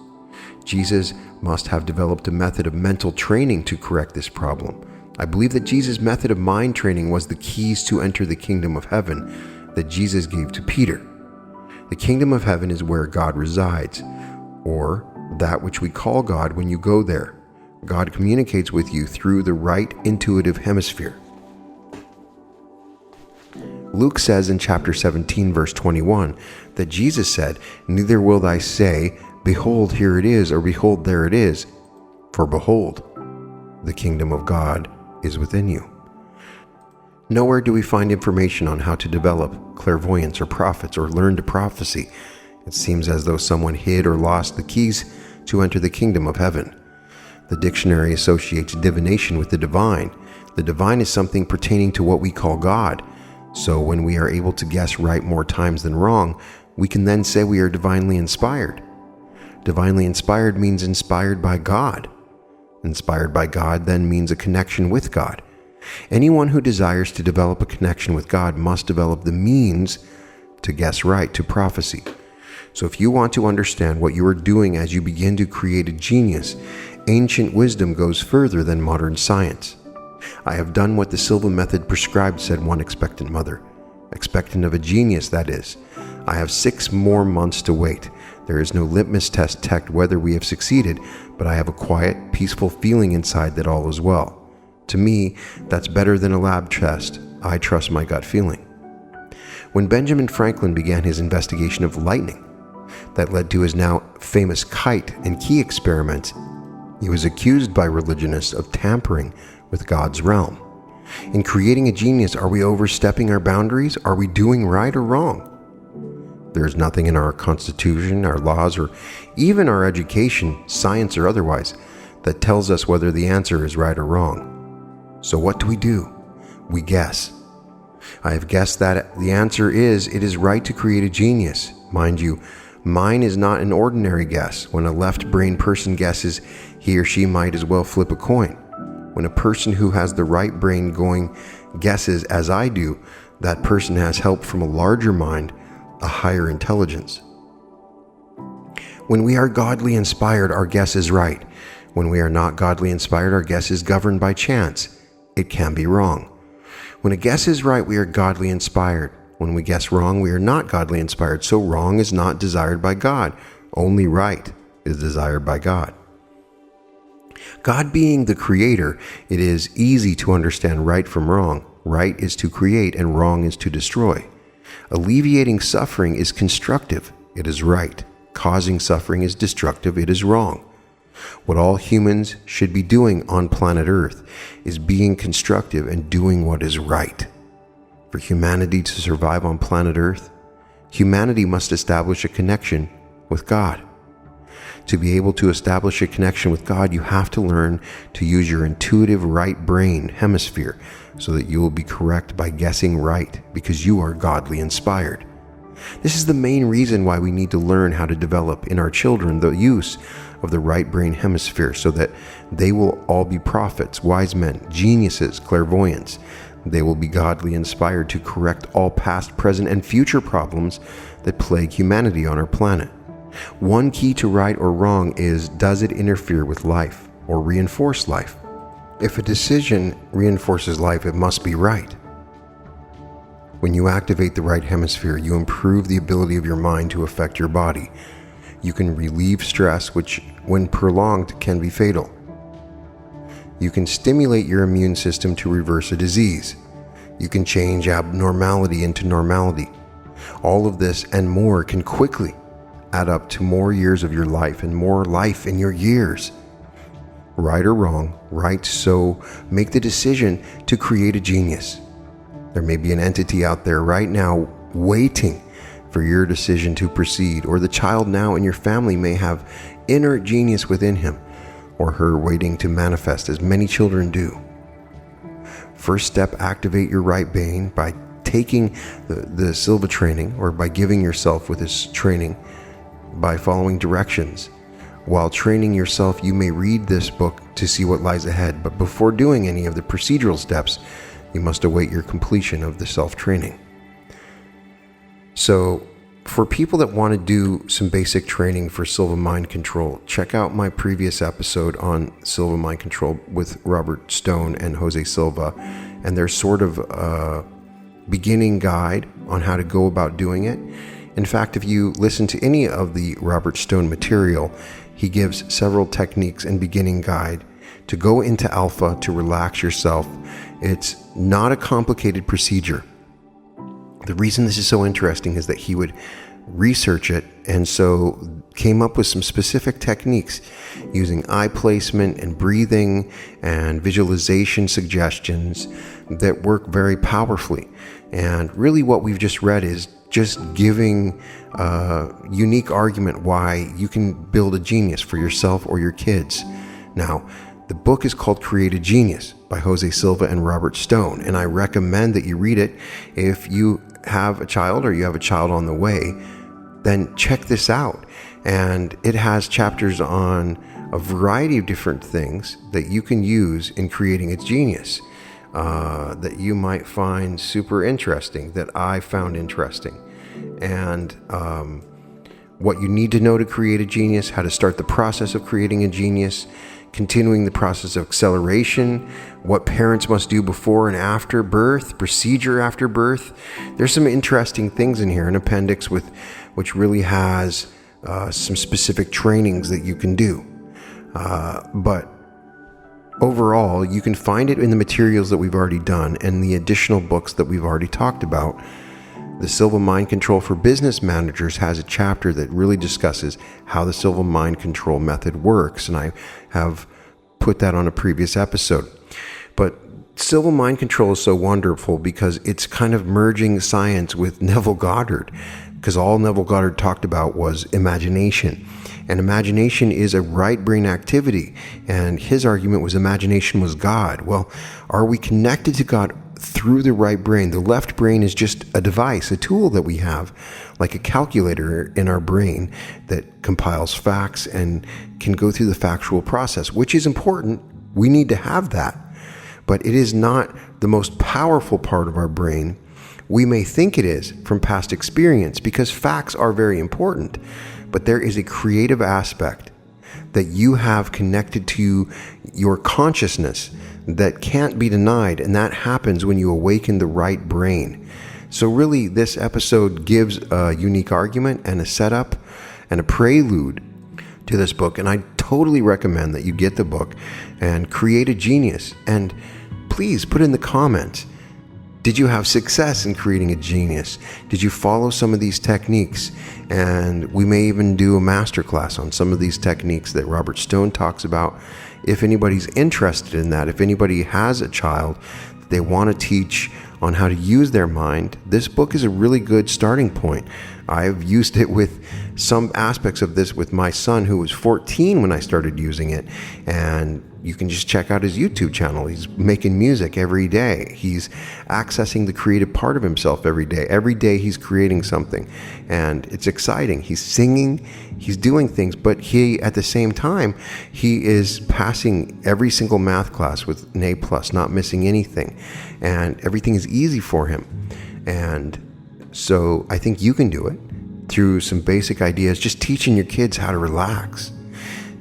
Jesus must have developed a method of mental training to correct this problem. I believe that Jesus' method of mind training was the keys to enter the kingdom of heaven that Jesus gave to Peter. The kingdom of heaven is where God resides, or that which we call God when you go there. God communicates with you through the right intuitive hemisphere. Luke says in chapter 17, verse 21, that Jesus said, "Neither will I say, behold, here it is, or behold, there it is. For behold, the kingdom of God is within you." Nowhere do we find information on how to develop clairvoyance or prophets or learn to prophecy. It seems as though someone hid or lost the keys to enter the kingdom of heaven. The dictionary associates divination with the divine. The divine is something pertaining to what we call God. So when we are able to guess right more times than wrong, we can then say we are divinely inspired. Divinely inspired means inspired by God. Inspired by God then means a connection with God. Anyone who desires to develop a connection with God must develop the means to guess right, to prophecy. So if you want to understand what you are doing as you begin to create a genius, ancient wisdom goes further than modern science. I have done what the Silva method prescribed, said one expectant mother. Expectant of a genius, that is. I have 6 more months to wait. There is no litmus test to detect whether we have succeeded, but I have a quiet, peaceful feeling inside that all is well. To me, that's better than a lab test. I trust my gut feeling. When Benjamin Franklin began his investigation of lightning, that led to his now famous kite and key experiments, he was accused by religionists of tampering with God's realm. In creating a genius, are we overstepping our boundaries? Are we doing right or wrong? There is nothing in our Constitution, our laws, or even our education, science or otherwise, that tells us whether the answer is right or wrong. So what do? We guess. I have guessed that the answer is it is right to create a genius. Mind you, mine is not an ordinary guess. When a left-brain person guesses, he or she might as well flip a coin. When a person who has the right brain going guesses as I do, that person has help from a larger mind, a higher intelligence. When we are godly inspired, our guess is right. When we are not godly inspired, our guess is governed by chance. It can be wrong. When a guess is right, we are godly inspired. When we guess wrong, we are not godly inspired. So wrong is not desired by God. Only right is desired by God. God being the creator, it is easy to understand right from wrong. Right is to create and wrong is to destroy. Alleviating suffering is constructive. It is right. Causing suffering is destructive. It is wrong. What all humans should be doing on planet Earth is being constructive and doing what is right. For humanity to survive on planet Earth, humanity must establish a connection with God. To be able to establish a connection with God, you have to learn to use your intuitive right brain hemisphere so that you will be correct by guessing right because you are godly inspired. This is the main reason why we need to learn how to develop in our children the use of the right brain hemisphere so that they will all be prophets, wise men, geniuses, clairvoyants. They will be godly inspired to correct all past, present, and future problems that plague humanity on our planet. One key to right or wrong is, does it interfere with life or reinforce life? If a decision reinforces life, it must be right. When you activate the right hemisphere, you improve the ability of your mind to affect your body. You can relieve stress, which, when prolonged, can be fatal. You can stimulate your immune system to reverse a disease. You can change abnormality into normality. All of this and more can quickly add up to more years of your life and more life in your years. Right or wrong, right, so make the decision to create a genius. There may be an entity out there right now waiting for your decision to proceed, or the child now in your family may have inner genius within him or her waiting to manifest, as many children do. First step, activate your right brain by taking the Silva training, or by giving yourself with this training by following directions. While training yourself, you may read this book to see what lies ahead, but before doing any of the procedural steps, you must await your completion of the self-training. So, for people that want to do some basic training for Silva Mind Control, check out my previous episode on Silva Mind Control with Robert Stone and Jose Silva, and there's sort of a beginning guide on how to go about doing it. In fact, if you listen to any of the Robert Stone material, he gives several techniques and beginning guide to go into alpha, to relax yourself. It's not a complicated procedure. The reason this is so interesting is that he would research it, and so came up with some specific techniques using eye placement and breathing and visualization suggestions that work very powerfully. And really what we've just read is just giving a unique argument why you can build a genius for yourself or your kids. Now, the book is called Create a Genius by Jose Silva and Robert Stone, and I recommend that you read it. If you have a child or you have a child on the way, then check this out. And it has chapters on a variety of different things that you can use in creating a genius that you might find super interesting, that I found interesting. And what you need to know to create a genius, how to start the process of creating a genius, continuing the process of acceleration, what parents must do before and after birth, procedure after birth. There's some interesting things in here, an appendix which really has some specific trainings that you can do. But overall, you can find it in the materials that we've already done and the additional books that we've already talked about. The Silva Mind Control for Business Managers has a chapter that really discusses how the Silva Mind Control method works, and I have put that on a previous episode. But Silva Mind Control is so wonderful because it's kind of merging science with Neville Goddard, because all Neville Goddard talked about was imagination. And imagination is a right brain activity, and his argument was imagination was God. Well, are we connected to God through the right brain? The left brain is just a device, a tool that we have, like a calculator in our brain that compiles facts and can go through the factual process, which is important. We need to have that. But it is not the most powerful part of our brain. We may think it is from past experience, because facts are very important. But there is a creative aspect that you have connected to your consciousness that can't be denied, and that happens when you awaken the right brain. So really, this episode gives a unique argument and a setup and a prelude to this book, and I totally recommend that you get the book and create a genius. And please put in the comments, did you have success in creating a genius? Did you follow some of these techniques? And we may even do a masterclass on some of these techniques that Robert Stone talks about. If anybody's interested in that, if anybody has a child that they want to teach on how to use their mind, this book is a really good starting point. I've used it with some aspects of this with my son, who was 14 when I started using it. And you can just check out his YouTube channel. He's making music every day. He's accessing the creative part of himself every day. Every day he's creating something, and it's exciting. He's singing, he's doing things, but he, at the same time, he is passing every single math class with an A+, not missing anything, and everything is easy for him. And so I think you can do it through some basic ideas, just teaching your kids how to relax,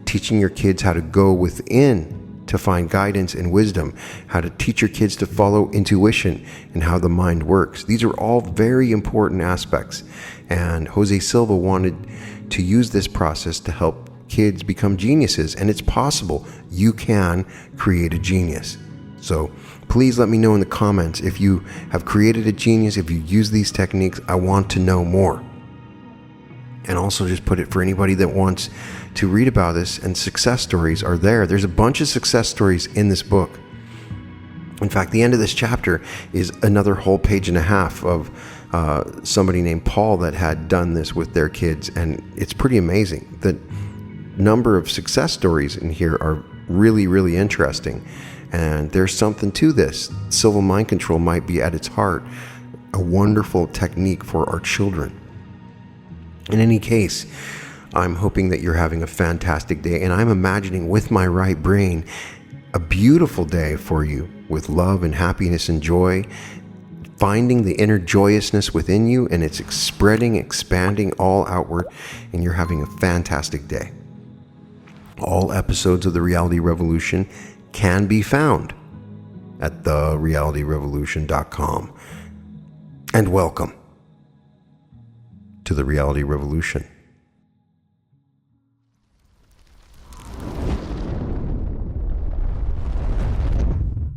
teaching your kids how to go within to find guidance and wisdom, how to teach your kids to follow intuition and how the mind works. These are all very important aspects. And Jose Silva wanted to use this process to help kids become geniuses. And it's possible. You can create a genius. So please let me know in the comments if you have created a genius, if you use these techniques. I want to know more. And also just put it for anybody that wants to read about this, and success stories are there. There's a bunch of success stories in this book. In fact, the end of this chapter is another whole page and a half of somebody named Paul that had done this with their kids, and it's pretty amazing. The number of success stories in here are really, really interesting, and there's something to this. Silva Mind Control might be at its heart a wonderful technique for our children. In any case, I'm hoping that you're having a fantastic day, and I'm imagining with my right brain a beautiful day for you, with love and happiness and joy, finding the inner joyousness within you, and it's spreading, expanding all outward, and you're having a fantastic day. All episodes of The Reality Revolution can be found at therealityrevolution.com. And welcome to The Reality Revolution.